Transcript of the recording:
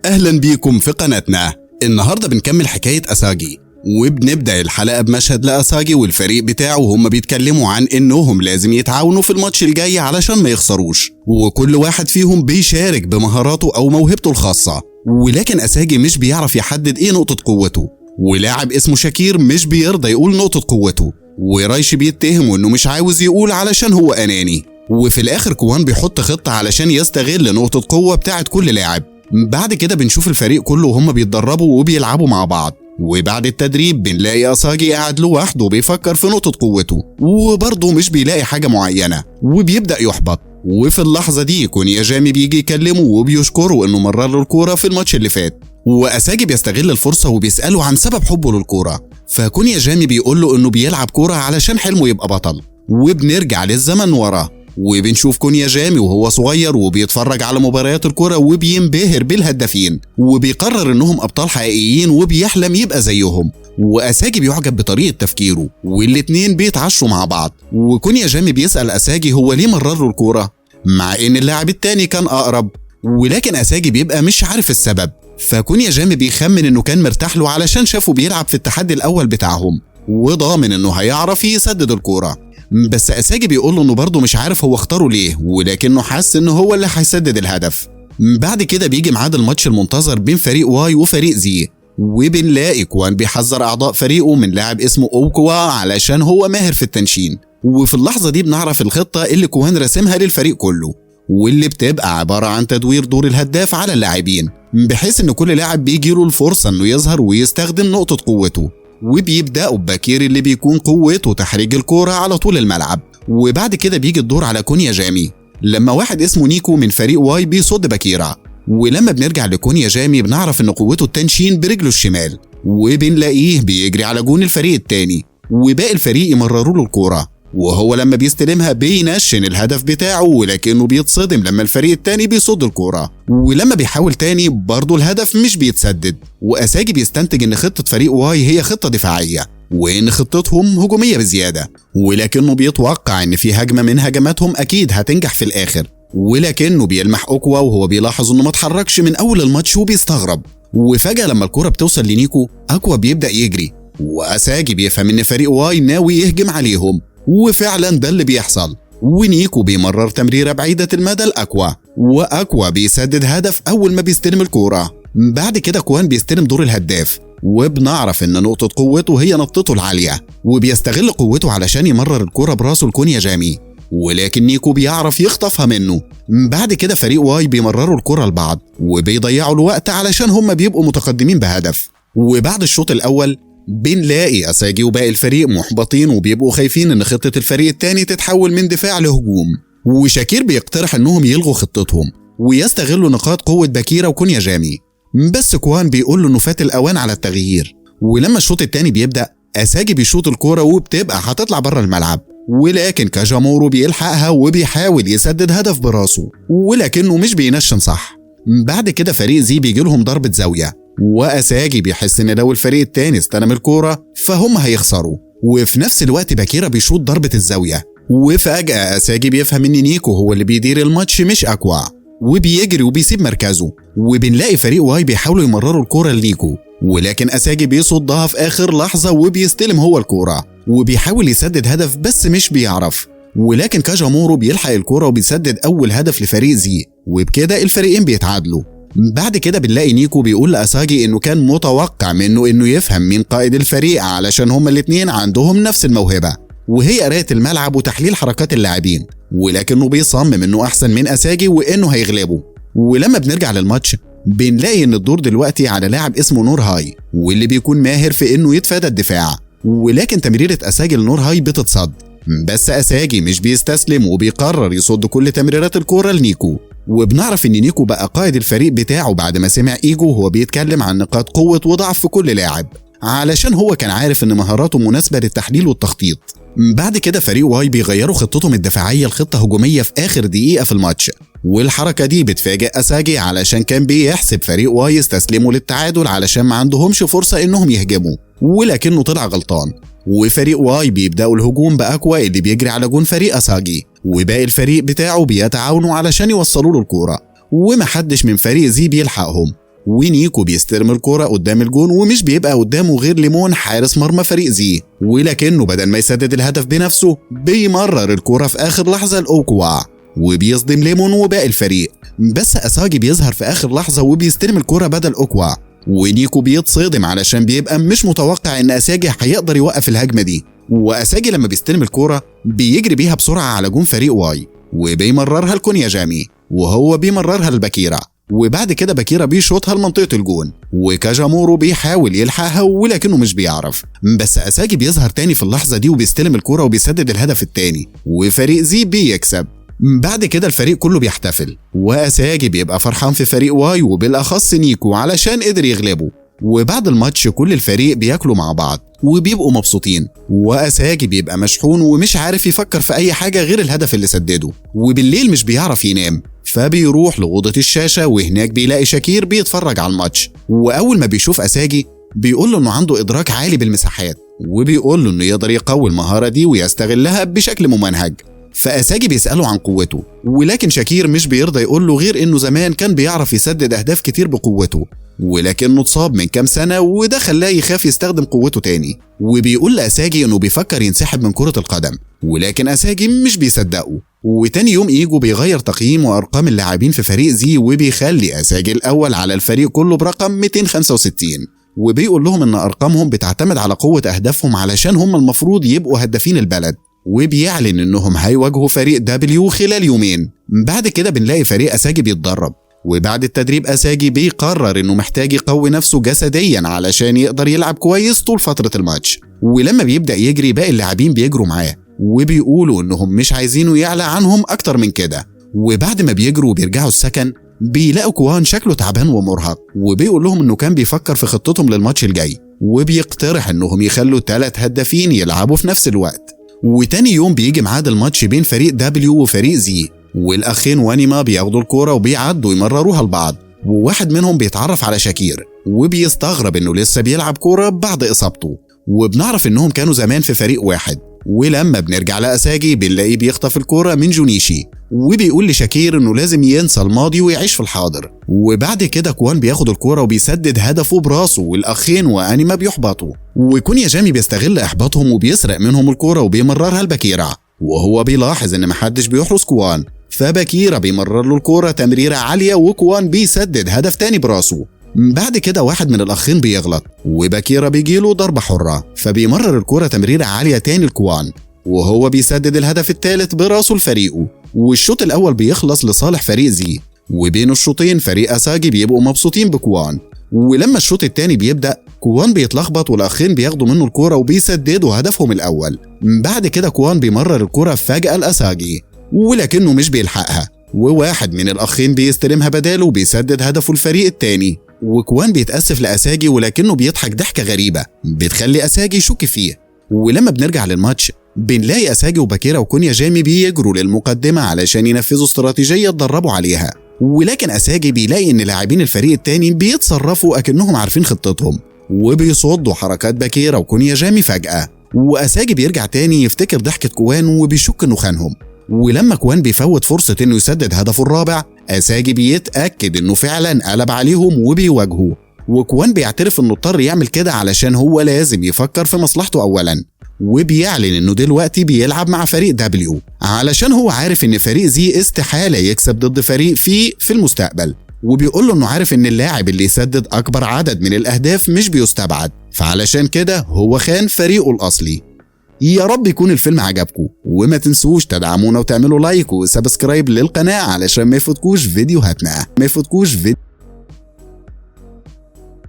أهلا بيكم في قناتنا. النهاردة بنكمل حكاية أساجي، وبنبدأ الحلقة بمشهد لأساجي والفريق بتاعه وهم بيتكلموا عن إنهم لازم يتعاونوا في الماتش الجاي علشان ما يخسروش، وكل واحد فيهم بيشارك بمهاراته أو موهبته الخاصة. ولكن أساجي مش بيعرف يحدد إيه نقطة قوته، ولاعب اسمه شاكير مش بيرضى يقول نقطة قوته، ورايشي بيتهمه إنه مش عاوز يقول علشان هو أناني. وفي الآخر كوان بيحط خطة علشان يستغل نقطة قوة بتاعت كل لاعب. بعد كده بنشوف الفريق كله وهم بيتدربوا وبيلعبوا مع بعض، وبعد التدريب بنلاقي أساجي قاعد لوحده بيفكر في نقطة قوته، وبرضه مش بيلاقي حاجة معينة وبيبدأ يحبط. وفي اللحظة دي كونياجامي بيجي يكلمه وبيشكره إنه مرر له الكورة في الماتش اللي فات، وأساجي بيستغل الفرصة وبيسأله عن سبب حبه للكورة. فكونياجامي بيقول له إنه بيلعب كورة علشان حلمه يبقى بطل. وبنرجع للزمن وراه وبنشوف كونياجامي وهو صغير وبيتفرج على مباريات الكرة وبينبهر بالهدافين، وبيقرر انهم ابطال حقيقيين وبيحلم يبقى زيهم. وأساجي بيعجب بطريقة تفكيره، والاتنين بيتعشوا مع بعض. وكونياجامي بيسأل أساجي هو ليه مرر له الكورة مع ان اللاعب التاني كان اقرب، ولكن أساجي بيبقى مش عارف السبب. فكونياجامي بيخمن انه كان مرتاح له علشان شافه بيلعب في التحدي الاول بتاعهم وضامن انه هيعرف يسدد الكورة. بس أساجي بيقول له انه برضه مش عارف هو اختاره ليه، ولكنه حس انه هو اللي هيسدد الهدف. بعد كده بيجي ميعاد الماتش المنتظر بين فريق واي وفريق زي، وبنلاقي كوان بيحذر اعضاء فريقه من لاعب اسمه اوكوا علشان هو ماهر في التنشين. وفي اللحظة دي بنعرف الخطة اللي كوان رسمها للفريق كله، واللي بتبقى عبارة عن تدوير دور الهداف على اللاعبين، بحيث ان كل لاعب بيجيله الفرصة انه يظهر ويستخدم نقطة قوته. وبيبدأوا بباكير اللي بيكون قوته تحريج الكورة على طول الملعب. وبعد كده بيجي الدور على كونياجامي لما واحد اسمه نيكو من فريق واي بيصد باكيرة. ولما بنرجع لكونياجامي بنعرف ان قوته التنشين برجله الشمال، وبنلاقيه بيجري على جون الفريق التاني، وباقي الفريق يمرروا له الكورة، وهو لما بيستلمها بينشن الهدف بتاعه، ولكنه بيتصدم لما الفريق التاني بيصد الكورة. ولما بيحاول تاني برضه الهدف مش بيتسدد. وأساجي بيستنتج ان خطة فريق واي هي خطة دفاعية، وان خطتهم هجومية بزيادة، ولكنه بيتوقع ان في هجمة من هجماتهم اكيد هتنجح في الاخر. ولكنه بيلمح اوكوا وهو بيلاحظ انه ما اتحركش من اول الماتش وبيستغرب. وفجأة لما الكورة بتوصل لنيكو اكوا بيبدأ يجري، وأساجي بيفهم ان فريق واي ناوي يهجم عليهم، وفعلا ده اللي بيحصل. ونيكو بيمرر تمريرة بعيدة المدى لأكوا، وأكوا بيسدد هدف أول ما بيستلم الكورة. بعد كده كوان بيستلم دور الهداف، وبنعرف إن نقطة قوته هي نطته العالية، وبيستغل قوته علشان يمرر الكورة براسه لكونياجامي، ولكن نيكو بيعرف يخطفها منه. بعد كده فريق واي بيمرروا الكورة لبعض وبيضيعوا الوقت علشان هم بيبقوا متقدمين بهدف. وبعد الشوط الأول بنلاقي أساجي وباقي الفريق محبطين وبيبقوا خايفين ان خطة الفريق التاني تتحول من دفاع لهجوم. وشاكير بيقترح انهم يلغوا خطتهم ويستغلوا نقاط قوة باكيرة وكونياجامي، بس كوان بيقول له انه فات الاوان على التغيير. ولما الشوط التاني بيبدأ أساجي بيشوط الكورة وبتبقى هتطلع بره الملعب، ولكن كاجامورو بيلحقها وبيحاول يسدد هدف براسه، ولكنه مش بينشن صح. بعد كده فريق زي بيجي لهم ضربة زاوية، وأساجي بيحس ان لو الفريق التاني استلم الكورة فهم هيخسروا. وفي نفس الوقت باكيرة بيشوط ضربة الزاوية، وفجأة أساجي بيفهم ان نيكو هو اللي بيدير الماتش مش أكوا، وبيجري وبيسيب مركزه. وبنلاقي فريق واي بيحاولوا يمرروا الكورة لنيكو، ولكن أساجي بيصدها في آخر لحظة وبيستلم هو الكورة وبيحاول يسدد هدف بس مش بيعرف. ولكن كاجامورو بيلحق الكورة وبيسدد أول هدف لفريق زي، وبكده الفريقين بيتعادلوا. بعد كده بنلاقي نيكو بيقول لأساجي انه كان متوقع منه انه يفهم مين قائد الفريق علشان هما الاتنين عندهم نفس الموهبة، وهي قراية الملعب وتحليل حركات اللاعبين، ولكنه بيصمم انه احسن من أساجي وانه هيغلبه. ولما بنرجع للماتش بنلاقي ان الدور دلوقتي على لاعب اسمه نور هاي، واللي بيكون ماهر في انه يتفادى الدفاع. ولكن تمريرة أساجي لنور هاي بتتصد، بس أساجي مش بيستسلم وبيقرر يصد كل تمريرات الكورة لنيكو. وبنعرف ان نيكو بقى قائد الفريق بتاعه بعد ما سمع ايجو وهو بيتكلم عن نقاط قوة وضعف في كل لاعب، علشان هو كان عارف ان مهاراته مناسبة للتحليل والتخطيط. بعد كده فريق واي بيغيروا خطتهم الدفاعية لخطة هجومية في آخر دقيقة في الماتش، والحركة دي بتفاجئ أساجي علشان كان بيحسب فريق واي يستسلموا للتعادل علشان ما عندهمش فرصة انهم يهجموا، ولكنه طلع غلطان. وفريق واي بيبدأوا الهجوم بأكوا اللي بيجري على جون فريق أساجي، وباقي الفريق بتاعه بيتعاونوا علشان يوصلوا له الكورة، ومحدش من فريق زي بيلحقهم. ونيكو بيستلم الكرة قدام الجون ومش بيبقى قدامه غير ليمون حارس مرمى فريق زي، ولكنه بدل ما يسدد الهدف بنفسه بيمرر الكرة في آخر لحظة لأوكوا وبيصدم ليمون وباقي الفريق. بس أساجي بيظهر في آخر لحظة وبيستلم الكرة بدل أوكوا، ونيكو بيتصدم علشان بيبقى مش متوقع ان أساجي هيقدر يوقف الهجمة دي. وأساجي لما بيستلم الكرة بيجري بيها بسرعة على جون فريق واي وبيمررها لكونيا جامي وهو بيمررها لباكيرا، وبعد كده باكيرا بيشوطها لمنطقة الجون وكاجامورو بيحاول يلحقها ولكنه مش بيعرف. بس أساجي بيظهر تاني في اللحظة دي وبيستلم الكرة وبيسدد الهدف التاني وفريق زي بيكسب. بعد كده الفريق كله بيحتفل وأساجي بيبقى فرحان في فريق واي وبالأخص نيكو علشان قدر يغلبه. وبعد الماتش كل الفريق بياكلوا مع بعض وبيبقوا مبسوطين، وأساجي بيبقى مشحون ومش عارف يفكر في أي حاجة غير الهدف اللي سدده، وبالليل مش بيعرف ينام فبيروح لأوضة الشاشة وهناك بيلاقي شاكير بيتفرج على الماتش. وأول ما بيشوف أساجي بيقول له إنه عنده إدراك عالي بالمساحات وبيقول له إنه يقدر يقوي المهارة دي ويستغلها بشكل ممنهج. فأساجي بيسأله عن قوته ولكن شاكير مش بيرضى يقول له غير إنه زمان كان بيعرف يسدد أهداف كتير بقوته ولكنه اتصاب من كام سنة وده خلاه يخاف يستخدم قوته تاني. وبيقول لأساجي إنه بيفكر ينسحب من كرة القدم ولكن أساجي مش بيصدقه. وتاني يوم إيجو بيغير تقييم وأرقام اللاعبين في فريق زي وبيخلي أساجي الأول على الفريق كله برقم 265 وبيقول لهم إن أرقامهم بتعتمد على قوة أهدافهم علشان هم المفروض يبقوا هدافين البلد، وبيعلن إنهم هيواجهوا فريق دبليو خلال يومين. بعد كده بنلاقي فريق أساجي بيتدرب، وبعد التدريب أساجي بيقرر إنه محتاج يقوي نفسه جسديا علشان يقدر يلعب كويس طول فترة الماتش. ولما بيبدأ يجري باقي اللاعبين بيجروا معاه وبيقولوا إنهم مش عايزينه يعلى عنهم أكتر من كده. وبعد ما بيجروا وبيرجعوا السكن بيلاقوا كوان شكله تعبان ومرهق وبيقول لهم إنه كان بيفكر في خطتهم للماتش الجاي وبيقترح إنهم يخلوا 3 هدافين يلعبوا في نفس الوقت. وتاني يوم بيجي ميعاد الماتش بين فريق دبليو وفريق زي، والأخين وانيما بياخدوا الكورة وبيعدوا يمرروها لبعض، وواحد منهم بيتعرف على شاكير وبيستغرب إنه لسه بيلعب كورة بعد إصابته. وبنعرف إنهم كانوا زمان في فريق واحد. ولما بنرجع لأساجي بنلاقيه بيخطف الكورة من جونيشي وبيقول لشاكير إنه لازم ينسى الماضي ويعيش في الحاضر. وبعد كده كوان بياخد الكورة وبيسدد هدفه براسه والأخين وانيما بيحبطوا، وكونيا جامي بيستغل إحباطهم وبيسرق منهم الكورة وبيمررها لباكيرا وهو بيلاحظ إن محدش بيحرس كوان، فباكيرا بيمرر له الكورة تمريرة عالية وكوان بيسدد هدف تاني براسه. بعد كده واحد من الأخين بيغلط وباكيرا بيجيله ضربة حرة فبيمرر الكورة تمريرة عالية تاني لكوان وهو بيسدد الهدف الثالث براسه لفريقه. والشوط الأول بيخلص لصالح فريق زي، وبين الشوطين فريق أساجي بيبقوا مبسوطين بكوان. ولما الشوط الثاني بيبدأ كوان بيتلخبط والأخين بياخدوا منه الكورة وبيسددوا هدفهم الأول. بعد كده كوان بيمرر الكورة فجأة لأساجي ولكنه مش بيلحقها، وواحد من الأخين بيستلمها بداله وبيسدد هدفه الفريق الثاني. وكوان بيتأسف لأساجي ولكنه بيضحك ضحكة غريبة بتخلي أساجي يشك فيه. ولما بنرجع للماتش بنلاقي أساجي وباكيرا وكونيا جامي بيجروا للمقدمة علشان ينفذوا استراتيجية اتدربوا عليها، ولكن أساجي بيلاقي إن لاعبين الفريق التاني بيتصرفوا أكنهم عارفين خطتهم وبيصدوا حركات باكيرا وكونيا جامي فجأة. وأساجي بيرجع تاني يفتكر ضحكة كوان وبيشك إنه خانهم. ولما كوان بيفوت فرصة إنه يسدد هدفه الرابع أساجي بيتأكد إنه فعلا قلب عليهم وبيواجهه، وكوان بيعترف إنه اضطر يعمل كده علشان هو لازم يفكر في مصلحته أولا، وبيعلن إنه دلوقتي بيلعب مع فريق دبليو علشان هو عارف إن فريق زي استحالة يكسب ضد فريق في المستقبل، وبيقول له إنه عارف إن اللاعب اللي يسدد أكبر عدد من الأهداف مش بيستبعد، فعلشان كده هو خان فريقه الأصلي. يا رب يكون الفيلم عجبكم، وما تنسوش تدعمونا وتعملوا لايك وسبسكرايب للقناة علشان ما يفوتكوش فيديوهاتنا.